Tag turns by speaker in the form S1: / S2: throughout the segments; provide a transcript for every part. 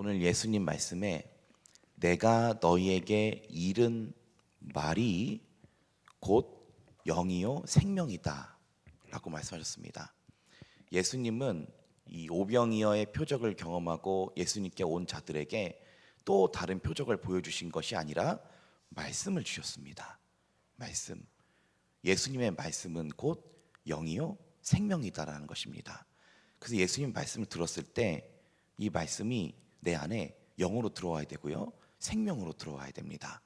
S1: 오늘 예수님 말씀에 내가 너희에게 이른 말이 곧 영이요 생명이다 라고 말씀하셨습니다. 예수님은 이 오병이어의 표적을 경험하고 예수님께 온 자들에게 또 다른 표적을 보여주신 것이 아니라 말씀을 주셨습니다. 말씀. 예수님의 말씀은 곧 영이요 생명이다라는 것입니다. 그래서 예수님 말씀을 들었을 때 이 말씀이 내 안에 영으로 들어와야 되고요 생명으로 들어와야 됩니다.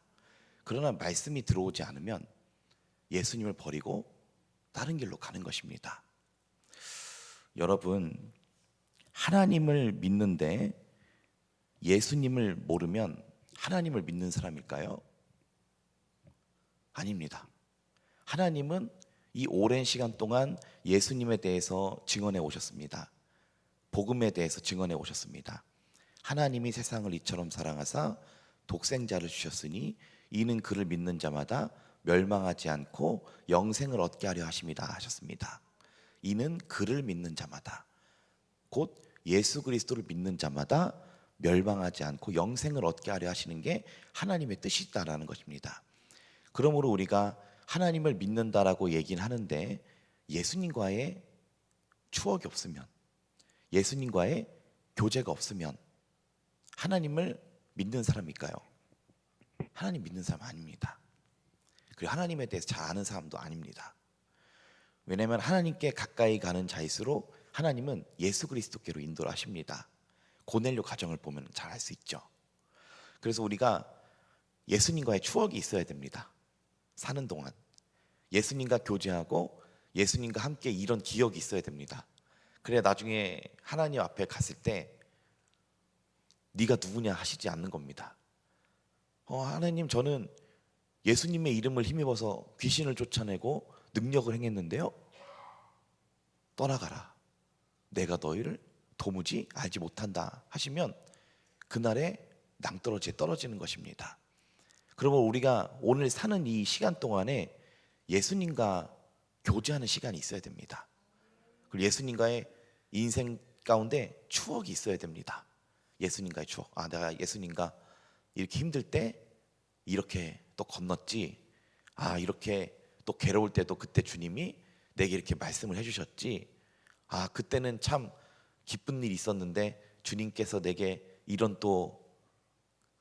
S1: 그러나 말씀이 들어오지 않으면 예수님을 버리고 다른 길로 가는 것입니다. 여러분, 하나님을 믿는데 예수님을 모르면 하나님을 믿는 사람일까요? 아닙니다. 하나님은 이 오랜 시간 동안 예수님에 대해서 증언해 오셨습니다. 복음에 대해서 증언해 오셨습니다. 하나님이 세상을 이처럼 사랑하사 독생자를 주셨으니 이는 그를 믿는 자마다 멸망하지 않고 영생을 얻게 하려 하심이다 하셨습니다. 이는 그를 믿는 자마다, 곧 예수 그리스도를 믿는 자마다 멸망하지 않고 영생을 얻게 하려 하시는 게 하나님의 뜻이다라는 것입니다. 그러므로 우리가 하나님을 믿는다라고 얘기는 하는데 예수님과의 추억이 없으면, 예수님과의 교제가 없으면 하나님을 믿는 사람일까요? 하나님 믿는 사람 아닙니다. 그리고 하나님에 대해서 잘 아는 사람도 아닙니다. 왜냐하면 하나님께 가까이 가는 자일수록 하나님은 예수 그리스도께로 인도를 하십니다. 고넬료 가정을 보면 잘 알 수 있죠. 그래서 우리가 예수님과의 추억이 있어야 됩니다. 사는 동안 예수님과 교제하고 예수님과 함께 이런 기억이 있어야 됩니다. 그래야 나중에 하나님 앞에 갔을 때 네가 누구냐 하시지 않는 겁니다. 하나님, 저는 예수님의 이름을 힘입어서 귀신을 쫓아내고 능력을 행했는데요, 떠나가라, 내가 너희를 도무지 알지 못한다 하시면 그날에 낭떠러지에 떨어지는 것입니다. 그러면 우리가 오늘 사는 이 시간 동안에 예수님과 교제하는 시간이 있어야 됩니다. 그리고 예수님과의 인생 가운데 추억이 있어야 됩니다. 예수님과의 추억. 내가 예수님과 이렇게 힘들 때 이렇게 또 건넜지. 이렇게 또 괴로울 때도 그때 주님이 내게 이렇게 말씀을 해주셨지. 그때는 참 기쁜 일이 있었는데 주님께서 내게 이런 또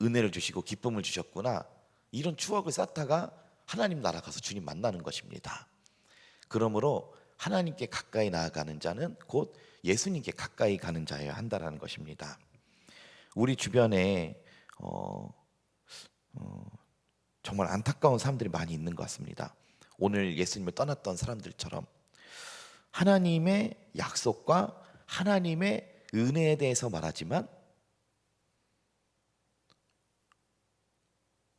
S1: 은혜를 주시고 기쁨을 주셨구나. 이런 추억을 쌓다가 하나님 나라 가서 주님 만나는 것입니다. 그러므로 하나님께 가까이 나아가는 자는 곧 예수님께 가까이 가는 자여야 한다는 것입니다. 우리 주변에 정말 안타까운 사람들이 많이 있는 것 같습니다. 오늘 예수님을 떠났던 사람들처럼 하나님의 약속과 하나님의 은혜에 대해서 말하지만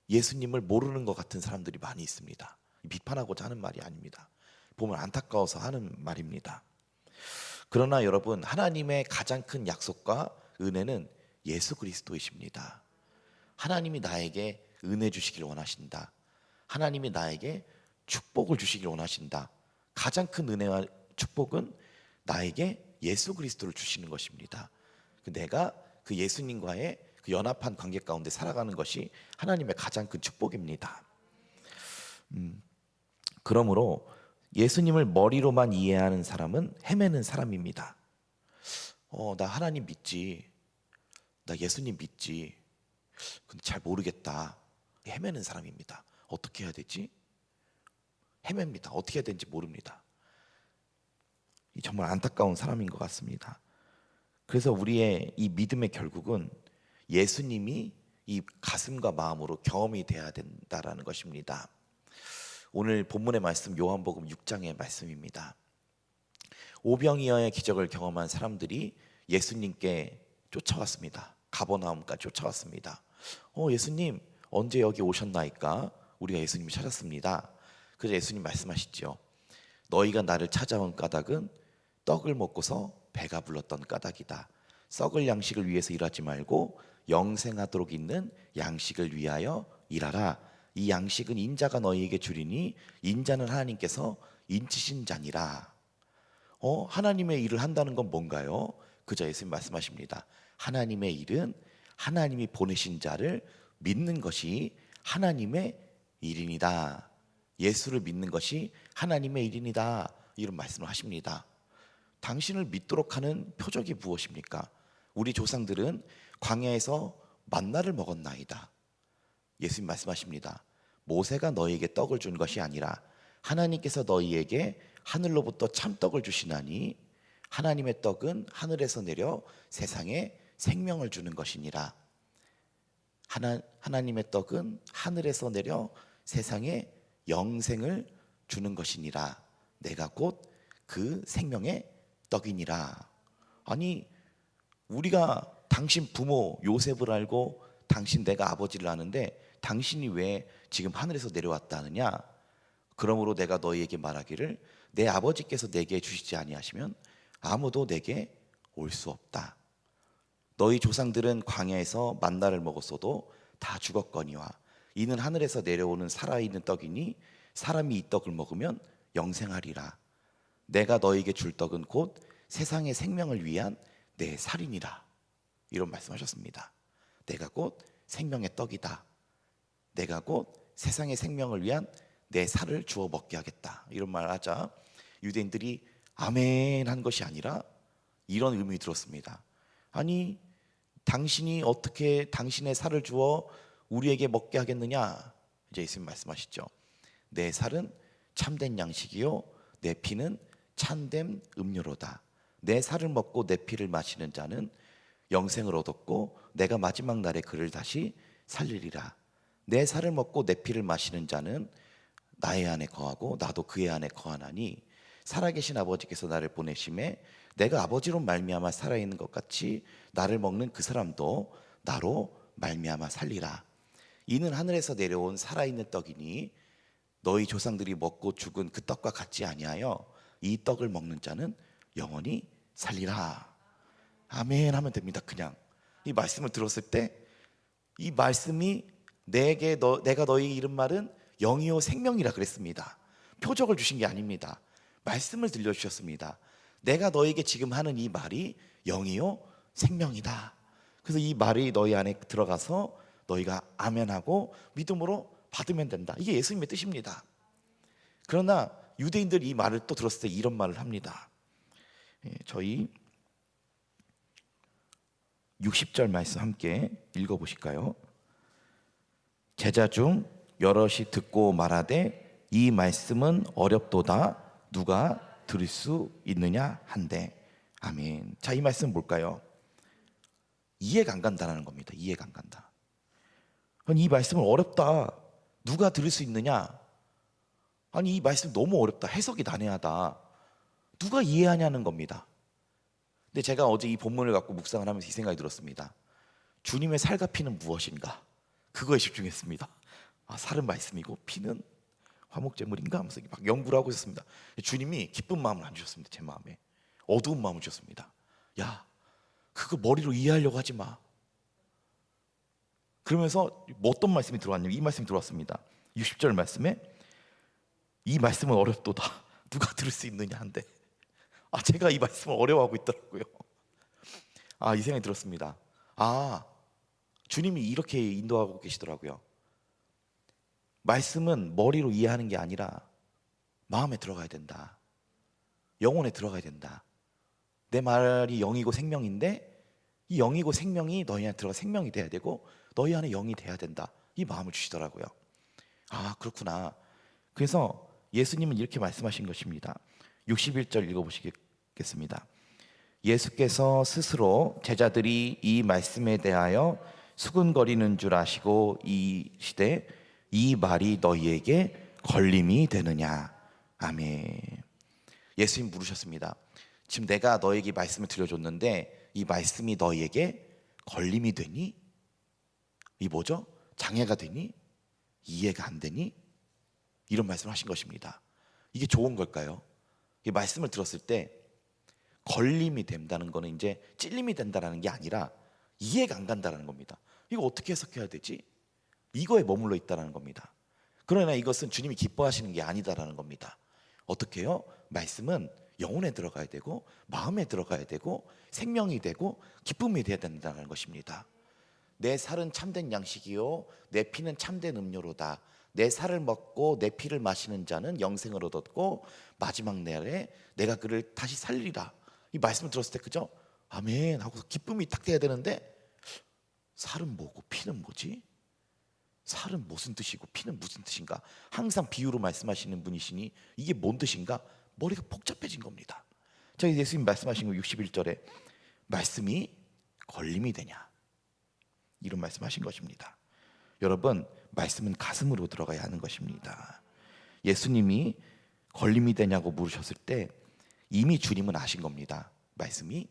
S1: 예수님을 모르는 것 같은 사람들이 많이 있습니다. 비판하고자 하는 말이 아닙니다. 보면 안타까워서 하는 말입니다. 그러나 여러분, 하나님의 가장 큰 약속과 은혜는 예수 그리스도이십니다. 하나님이 나에게 은혜 주시길 원하신다. 하나님이 나에게 축복을 주시길 원하신다. 가장 큰 은혜와 축복은 나에게 예수 그리스도를 주시는 것입니다. 내가 그 예수님과의 그 연합한 관계 가운데 살아가는 것이 하나님의 가장 큰 축복입니다. 그러므로 예수님을 머리로만 이해하는 사람은 헤매는 사람입니다. 나 하나님 믿지, 나 예수님 믿지, 근데 잘 모르겠다. 헤매는 사람입니다. 어떻게 해야 되지? 헤맵니다. 어떻게 해야 되는지 모릅니다. 정말 안타까운 사람인 것 같습니다. 그래서 우리의 이 믿음의 결국은 예수님이 이 가슴과 마음으로 경험이 돼야 된다라는 것입니다. 오늘 본문의 말씀 요한복음 6장의 말씀입니다. 오병이어의 기적을 경험한 사람들이 예수님께 쫓아왔습니다. 가버나움까지 쫓아왔습니다. 예수님 언제 여기 오셨나이까? 우리가 예수님을 찾았습니다. 그래서 예수님 말씀하시죠. 너희가 나를 찾아온 까닭은 떡을 먹고서 배가 불렀던 까닭이다. 썩을 양식을 위해서 일하지 말고 영생하도록 있는 양식을 위하여 일하라. 이 양식은 인자가 너희에게 주리니 인자는 하나님께서 인치신 자니라. 하나님의 일을 한다는 건 뭔가요? 그저 예수님 말씀하십니다. 하나님의 일은 하나님이 보내신 자를 믿는 것이 하나님의 일이니다. 예수를 믿는 것이 하나님의 일이니다. 이런 말씀을 하십니다. 당신을 믿도록 하는 표적이 무엇입니까? 우리 조상들은 광야에서 만나를 먹었나이다. 예수님 말씀하십니다. 모세가 너희에게 떡을 준 것이 아니라 하나님께서 너희에게 하늘로부터 참떡을 주시나니 하나님의 떡은 하늘에서 내려 세상에 생명을 주는 것이니라. 하나님의 떡은 하늘에서 내려 세상에 영생을 주는 것이니라. 내가 곧 그 생명의 떡이니라. 아니, 우리가 당신 부모 요셉을 알고 당신 내가 아버지를 아는데 당신이 왜 지금 하늘에서 내려왔다 하느냐? 그러므로 내가 너희에게 말하기를 내 아버지께서 내게 주시지 아니하시면 아무도 내게 올 수 없다. 너희 조상들은 광야에서 만나를 먹었어도 다 죽었거니와 이는 하늘에서 내려오는 살아있는 떡이니 사람이 이 떡을 먹으면 영생하리라. 내가 너희에게 줄 떡은 곧 세상의 생명을 위한 내 살이니라. 이런 말씀하셨습니다. 내가 곧 생명의 떡이다. 내가 곧 세상의 생명을 위한 내 살을 주어 먹게 하겠다. 이런 말을 하자 유대인들이 아멘 한 것이 아니라 이런 의미 들었습니다. 아니, 당신이 어떻게 당신의 살을 주어 우리에게 먹게 하겠느냐? 이제 예수님 말씀하시죠. 내 살은 참된 양식이요 내 피는 참된 음료로다. 내 살을 먹고 내 피를 마시는 자는 영생을 얻었고 내가 마지막 날에 그를 다시 살리리라. 내 살을 먹고 내 피를 마시는 자는 나의 안에 거하고 나도 그의 안에 거하나니 살아계신 아버지께서 나를 보내심에 내가 아버지로 말미암아 살아있는 것 같이 나를 먹는 그 사람도 나로 말미암아 살리라. 이는 하늘에서 내려온 살아있는 떡이니 너희 조상들이 먹고 죽은 그 떡과 같지 아니하여 이 떡을 먹는 자는 영원히 살리라. 아멘 하면 됩니다. 그냥 이 말씀을 들었을 때 이 말씀이 내가 너희에게 이른 말은 영이요 생명이라 그랬습니다. 표적을 주신 게 아닙니다. 말씀을 들려주셨습니다. 내가 너에게 지금 하는 이 말이 영이요 생명이다. 그래서 이 말이 너희 안에 들어가서 너희가 아멘하고 믿음으로 받으면 된다. 이게 예수님의 뜻입니다. 그러나 유대인들이 이 말을 또 들었을 때 이런 말을 합니다. 저희 60절 말씀 함께 읽어보실까요? 제자 중 여럿이 듣고 말하되 이 말씀은 어렵도다 누가 들을 수 있느냐 한데. 아멘. 자, 이 말씀은 뭘까요? 이해가 안 간다는 겁니다. 이해가 안 간다. 아니, 이 말씀은 어렵다 누가 들을 수 있느냐? 아니, 이 말씀 너무 어렵다, 해석이 난해하다, 누가 이해하냐는 겁니다. 근데 제가 어제 이 본문을 갖고 묵상을 하면서 이 생각이 들었습니다. 주님의 살과 피는 무엇인가? 그거에 집중했습니다. 아, 살은 말씀이고 피는 화목제물인가 하면서 막 연구를 하고 있었습니다. 주님이 기쁜 마음을 안 주셨습니다. 제 마음에 어두운 마음을 주셨습니다. 야, 그거 머리로 이해하려고 하지 마. 그러면서 어떤 말씀이 들어왔냐면 이 말씀이 들어왔습니다. 60절 말씀에 이 말씀은 어렵도다 누가 들을 수 있느냐 한데. 아, 제가 이 말씀을 어려워하고 있더라고요. 아, 이 생각이 들었습니다. 아, 주님이 이렇게 인도하고 계시더라고요. 말씀은 머리로 이해하는 게 아니라 마음에 들어가야 된다. 영혼에 들어가야 된다. 내 말이 영이고 생명인데 이 영이고 생명이 너희 안에 들어가 생명이 돼야 되고 너희 안에 영이 돼야 된다. 이 마음을 주시더라고요. 아, 그렇구나. 그래서 예수님은 이렇게 말씀하신 것입니다. 61절 읽어보시겠습니다. 예수께서 스스로 제자들이 이 말씀에 대하여 수군거리는 줄 아시고 이 시대 이 말이 너희에게 걸림이 되느냐. 아멘. 예수님 물으셨습니다. 지금 내가 너에게 말씀을 들려줬는데 이 말씀이 너희에게 걸림이 되니? 이 뭐죠? 장애가 되니? 이해가 안 되니? 이런 말씀을 하신 것입니다. 이게 좋은 걸까요? 이 말씀을 들었을 때 걸림이 된다는 거는 이제 찔림이 된다는 게 아니라 이해가 안 간다는 겁니다. 이거 어떻게 해석해야 되지? 이거에 머물러 있다는 겁니다. 그러나 이것은 주님이 기뻐하시는 게 아니다라는 겁니다. 어떻게 해요? 말씀은 영혼에 들어가야 되고 마음에 들어가야 되고 생명이 되고 기쁨이 돼야 된다는 것입니다. 내 살은 참된 양식이요 내 피는 참된 음료로다. 내 살을 먹고 내 피를 마시는 자는 영생을 얻었고 마지막 날에 내가 그를 다시 살리리라. 이 말씀을 들었을 때 그죠? 아멘 하고서 기쁨이 딱 돼야 되는데, 살은 뭐고 피는 뭐지? 살은 무슨 뜻이고 피는 무슨 뜻인가? 항상 비유로 말씀하시는 분이시니 이게 뭔 뜻인가? 머리가 복잡해진 겁니다. 저희 예수님 말씀하신 거 61절에 말씀이 걸림이 되냐, 이런 말씀하신 것입니다. 여러분, 말씀은 가슴으로 들어가야 하는 것입니다. 예수님이 걸림이 되냐고 물으셨을 때 이미 주님은 아신 겁니다. 말씀이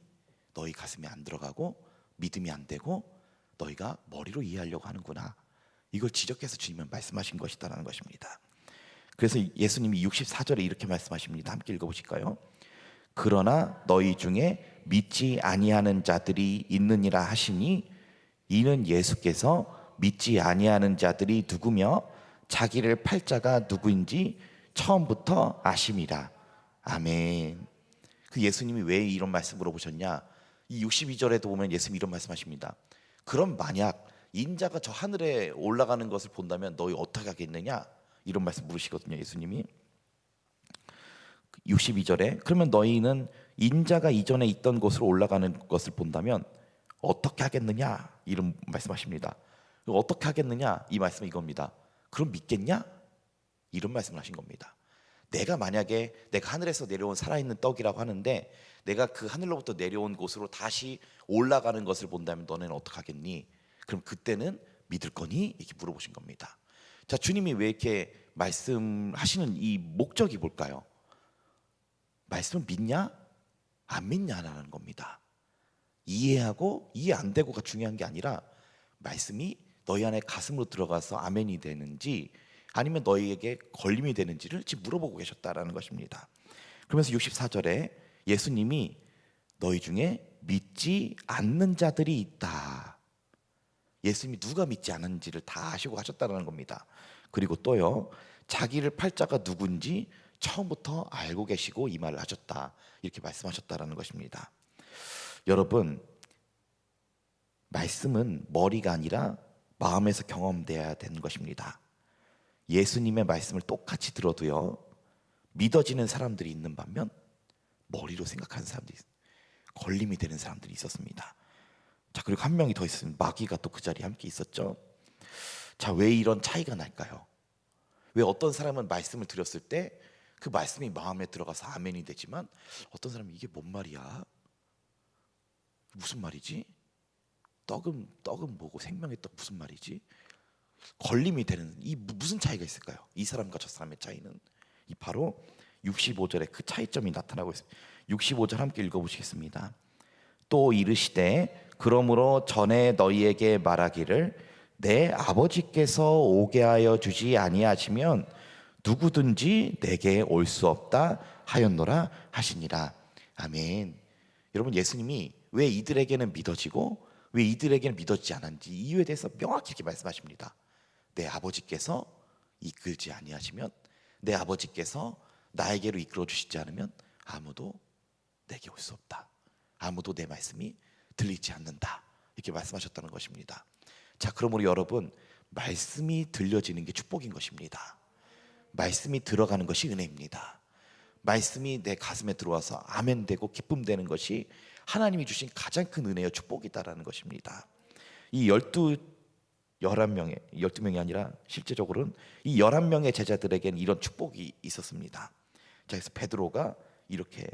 S1: 너희 가슴에 안 들어가고 믿음이 안 되고 너희가 머리로 이해하려고 하는구나, 이걸 지적해서 주님은 말씀하신 것이다라는 것입니다. 그래서 예수님이 64절에 이렇게 말씀하십니다. 함께 읽어보실까요? 그러나 너희 중에 믿지 아니하는 자들이 있느니라 하시니 이는 예수께서 믿지 아니하는 자들이 누구며 자기를 팔 자가 누구인지 처음부터 아심이라. 아멘. 그 예수님이 왜 이런 말씀 물어보셨냐? 이 62절에도 보면 예수님이 이런 말씀하십니다. 그럼 만약 인자가 저 하늘에 올라가는 것을 본다면 너희 어떻게 하겠느냐? 이런 말씀 물으시거든요, 예수님이. 62절에 그러면 너희는 인자가 이전에 있던 곳으로 올라가는 것을 본다면 어떻게 하겠느냐? 이런 말씀하십니다. 어떻게 하겠느냐? 이 말씀은 이겁니다. 그럼 믿겠냐? 이런 말씀을 하신 겁니다. 내가 만약에 내가 하늘에서 내려온 살아있는 떡이라고 하는데 내가 그 하늘로부터 내려온 곳으로 다시 올라가는 것을 본다면 너네는 어떻게 하겠니? 그럼 그때는 믿을 거니? 이렇게 물어보신 겁니다. 자, 주님이 왜 이렇게 말씀하시는 이 목적이 뭘까요? 말씀을 믿냐? 안 믿냐라는 겁니다. 이해하고 이해 안 되고가 중요한 게 아니라 말씀이 너희 안에 가슴으로 들어가서 아멘이 되는지 아니면 너희에게 걸림이 되는지를 지금 물어보고 계셨다라는 것입니다. 그러면서 64절에 예수님이 너희 중에 믿지 않는 자들이 있다. 예수님이 누가 믿지 않은지를 다 아시고 하셨다는 겁니다. 그리고 또요, 자기를 팔 자가 누군지 처음부터 알고 계시고 이 말을 하셨다, 이렇게 말씀하셨다라는 것입니다. 여러분, 말씀은 머리가 아니라 마음에서 경험돼야 되는 것입니다. 예수님의 말씀을 똑같이 들어도요, 믿어지는 사람들이 있는 반면 머리로 생각하는 사람들이, 걸림이 되는 사람들이 있었습니다. 자, 그리고 한 명이 더 있습니다. 마귀가 또 그 자리에 함께 있었죠. 자, 왜 이런 차이가 날까요? 왜 어떤 사람은 말씀을 들었을 때 그 말씀이 마음에 들어가서 아멘이 되지만 어떤 사람은 이게 뭔 말이야? 무슨 말이지? 떡은 뭐고 생명의 떡 무슨 말이지? 걸림이 되는, 이 무슨 차이가 있을까요? 이 사람과 저 사람의 차이는 이 바로 65절에 그 차이점이 나타나고 있습니다. 65절 함께 읽어보시겠습니다. 또 이르시되 그러므로 전에 너희에게 말하기를 내 아버지께서 오게 하여 주지 아니하시면 누구든지 내게 올 수 없다 하였노라 하시니라. 아멘. 여러분, 예수님이 왜 이들에게는 믿어지고 왜 이들에게는 믿어지지 않았는지 이유에 대해서 명확히 이렇게 말씀하십니다. 내 아버지께서 이끌지 아니하시면, 내 아버지께서 나에게로 이끌어 주시지 않으면 아무도 내게 올 수 없다. 아무도 내 말씀이 들리지 않는다. 이렇게 말씀하셨다는 것입니다. 자, 그러므로 여러분, 말씀이 들려지는 게 축복인 것입니다. 말씀이 들어가는 것이 은혜입니다. 말씀이 내 가슴에 들어와서 아멘되고 기쁨되는 것이 하나님이 주신 가장 큰 은혜와 축복이다라는 것입니다. 이 11명의 12명이 아니라 실제적으로는 이 11명의 제자들에게는 이런 축복이 있었습니다. 자, 그래서 베드로가 이렇게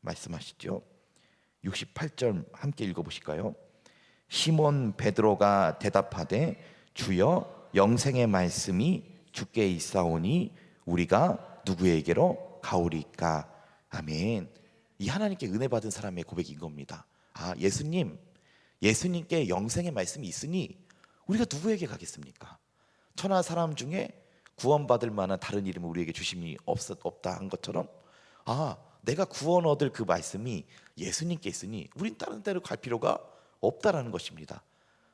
S1: 말씀하시죠. 68절 함께 읽어보실까요? 시몬 베드로가 대답하되 주여 영생의 말씀이 주께 있사오니 우리가 누구에게로 가오리까? 아멘. 이 하나님께 은혜 받은 사람의 고백인 겁니다. 아, 예수님께 영생의 말씀이 있으니 우리가 누구에게 가겠습니까? 천하 사람 중에 구원받을 만한 다른 이름을 우리에게 주심이 없다 한 것처럼, 아, 내가 구원 얻을 그 말씀이 예수님께 있으니 우린 다른 데로 갈 필요가 없다라는 것입니다.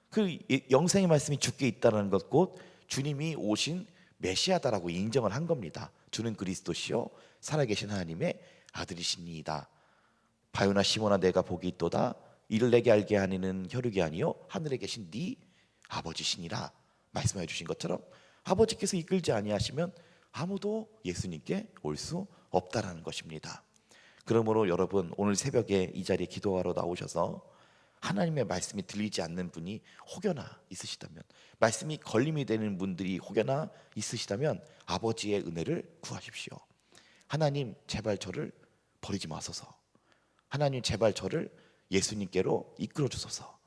S1: 그 영생의 말씀이 주께 있다는 것, 곧 주님이 오신 메시아다라고 인정을 한 겁니다. 주는 그리스도시요 살아계신 하나님의 아들이시니이다. 바요나 시몬아 내가 복이 있도다. 이를 내게 알게 하니는 혈육이 아니요 하늘에 계신 네 아버지시니라 말씀해 주신 것처럼 아버지께서 이끌지 아니하시면 아무도 예수님께 올 수 없다라는 것입니다. 그러므로 여러분, 오늘 새벽에 이 자리에 기도하러 나오셔서 하나님의 말씀이 들리지 않는 분이 혹여나 있으시다면, 말씀이 걸림이 되는 분들이 혹여나 있으시다면 아버지의 은혜를 구하십시오. 하나님, 제발 저를 버리지 마소서. 하나님, 제발 저를 예수님께로 이끌어 주소서.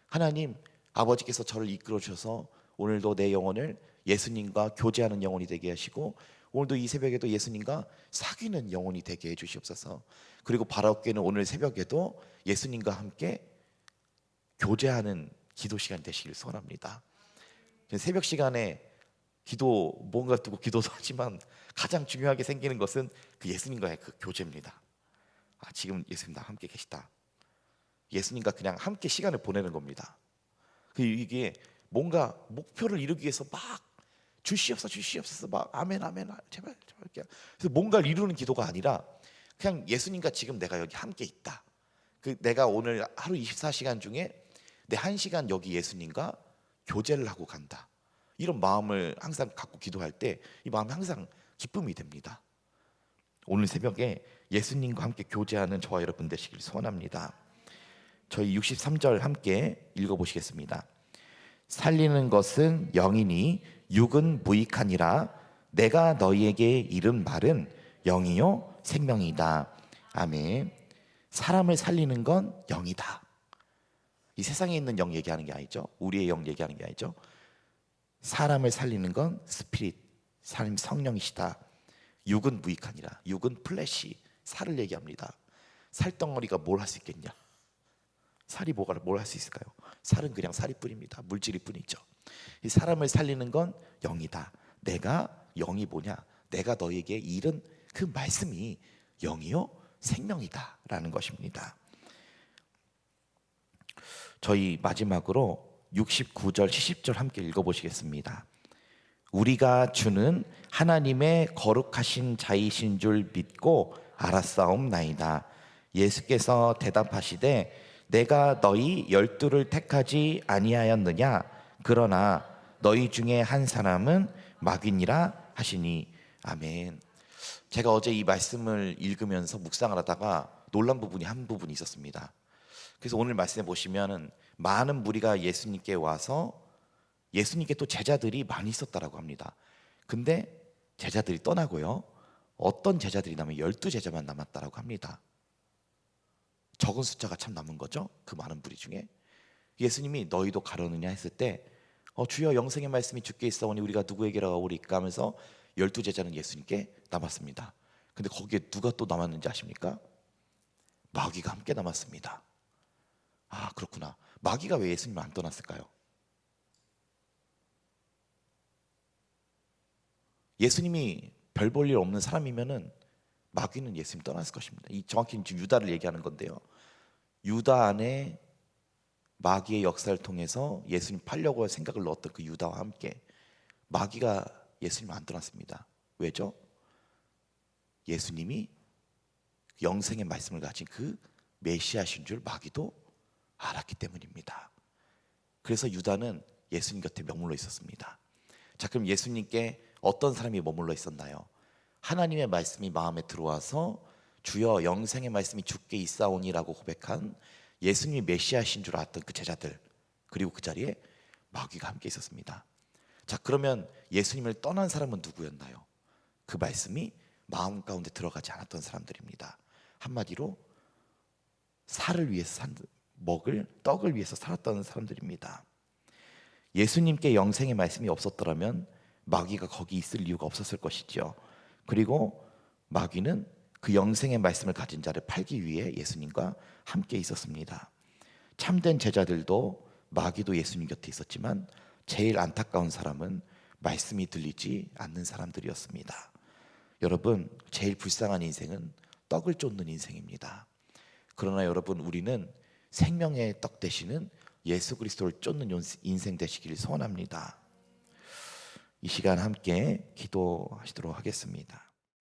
S1: 하나님, 아버지께서 저를 이끌어 주셔서 오늘도 내 영혼을 예수님과 교제하는 영혼이 되게 하시고, 오늘도 이 새벽에도 예수님과 사귀는 영혼이 되게 해 주시옵소서. 그리고 바라옵게는 오늘 새벽에도 예수님과 함께 교제하는 기도 시간 되시길 소원합니다. 새벽 시간에 기도, 뭔가 두고 기도도 하지만 가장 중요하게 생기는 것은 그 예수님과의 그 교제입니다. 지금 예수님과 함께 계시다. 예수님과 그냥 함께 시간을 보내는 겁니다. 이게 뭔가 목표를 이루기 위해서 막 주시옵소서 막 아멘 아멘 제발 제발. 그래서 뭔가를 이루는 기도가 아니라 그냥 예수님과 지금 내가 여기 함께 있다. 내가 오늘 하루 24시간 중에 내 1시간 여기 예수님과 교제를 하고 간다. 이런 마음을 항상 갖고 기도할 때 이 마음이 항상 기쁨이 됩니다. 오늘 새벽에 예수님과 함께 교제하는 저와 여러분 되시길 소원합니다. 저희 63절 함께 읽어보시겠습니다. 살리는 것은 영이니 육은 무익하니라. 내가 너희에게 이른 말은 영이요 생명이다. 아멘. 사람을 살리는 건 영이다. 이 세상에 있는 영 얘기하는 게 아니죠. 우리의 영 얘기하는 게 아니죠. 사람을 살리는 건 스피릿, 하나님 성령이시다. 육은 무익하니라. 육은 플래시, 살을 얘기합니다. 살덩어리가 뭘 할 수 있겠냐? 살이 뭘 할 수 있을까요? 살은 그냥 살이 뿐입니다. 물질이 뿐이죠. 이 사람을 살리는 건 영이다. 내가 영이 뭐냐? 내가 너에게 이른 그 말씀이 영이요 생명이다 라는 것입니다. 저희 마지막으로 69절 70절 함께 읽어보시겠습니다. 우리가 주는 하나님의 거룩하신 자이신 줄 믿고 알았사옵나이다. 예수께서 대답하시되 내가 너희 12를 택하지 아니하였느냐? 그러나 너희 중에 한 사람은 마귀니라 하시니. 아멘. 제가 어제 이 말씀을 읽으면서 묵상을 하다가 놀란 부분이 한 부분이 있었습니다. 그래서 오늘 말씀에 보시면은 많은 무리가 예수님께 와서 예수님께 또 제자들이 많이 있었다라고 합니다. 근데 제자들이 떠나고요. 어떤 제자들이 남으면 12제자만 남았다라고 합니다. 적은 숫자가 참 남은 거죠. 그 많은 무리 중에. 예수님이 너희도 가려느냐 했을 때 주여 영생의 말씀이 주께 있사오니 우리가 누구에게라 오리까 하면서 12제자는 예수님께 남았습니다. 근데 거기에 누가 또 남았는지 아십니까? 마귀가 함께 남았습니다. 그렇구나. 마귀가 왜 예수님을 안 떠났을까요? 예수님이 별 볼 일 없는 사람이면은 마귀는 예수님 떠났을 것입니다. 정확히 지금 유다를 얘기하는 건데요. 유다 안에 마귀의 역사를 통해서 예수님 팔려고 생각을 넣었던 그 유다와 함께 마귀가 예수님을 안 떠났습니다. 왜죠? 예수님이 영생의 말씀을 가진 그 메시아신 줄 마귀도 알았기 때문입니다. 그래서 유다는 예수님 곁에 머물러 있었습니다. 자, 그럼 예수님께 어떤 사람이 머물러 있었나요? 하나님의 말씀이 마음에 들어와서 주여 영생의 말씀이 주께 있사오니라고 고백한 예수님이 메시아신 줄 알았던 그 제자들, 그리고 그 자리에 마귀가 함께 있었습니다. 자, 그러면 예수님을 떠난 사람은 누구였나요? 그 말씀이 마음 가운데 들어가지 않았던 사람들입니다. 한마디로 살을 위해서 먹을 떡을 위해서 살았던 사람들입니다. 예수님께 영생의 말씀이 없었더라면 마귀가 거기 있을 이유가 없었을 것이죠. 그리고 마귀는 그 영생의 말씀을 가진 자를 팔기 위해 예수님과 함께 있었습니다. 참된 제자들도 마귀도 예수님 곁에 있었지만 제일 안타까운 사람은 말씀이 들리지 않는 사람들이었습니다. 여러분, 제일 불쌍한 인생은 떡을 쫓는 인생입니다. 그러나 여러분, 우리는 생명의 떡 되시는 예수 그리스도를 쫓는 인생 되시기를 소원합니다. 이 시간 함께 기도하시도록 하겠습니다.